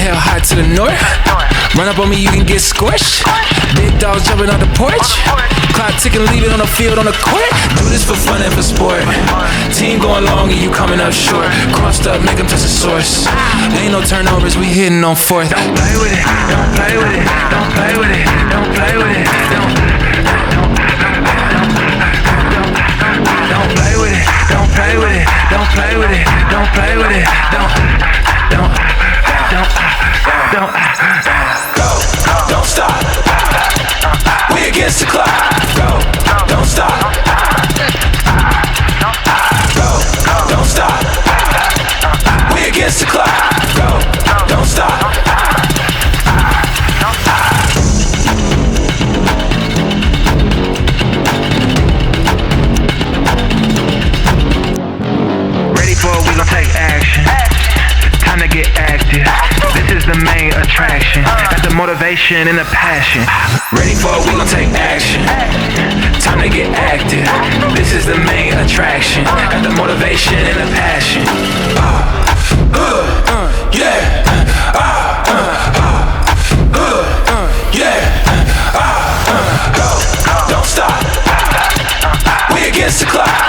hell hot to the north. Run up on me, you can get scorched. Big dogs jumping on the porch. Clock ticking, leave it on the field, on the court. Do this for fun and for sport. Team going long and you coming up short. Crossed up, make them touch the source. Ain't no turnovers, we hitting on fourth. Don't play with it, don't play with it, don't play with it, don't play with it, don't play with it, don't play with it, don't play with it, don't play with it, don't go, don't stop. We against the clock. Go, don't stop. Go, don't stop. We against the clock. Go, don't stop. Ready for it, we gon' take action. Time to get active. This is the main attraction. Got the motivation and the passion. Ready for it, we gon' take action. Time to get active. This is the main attraction. Got the motivation and the passion. Yeah. Yeah. Go, don't stop. We against the clock.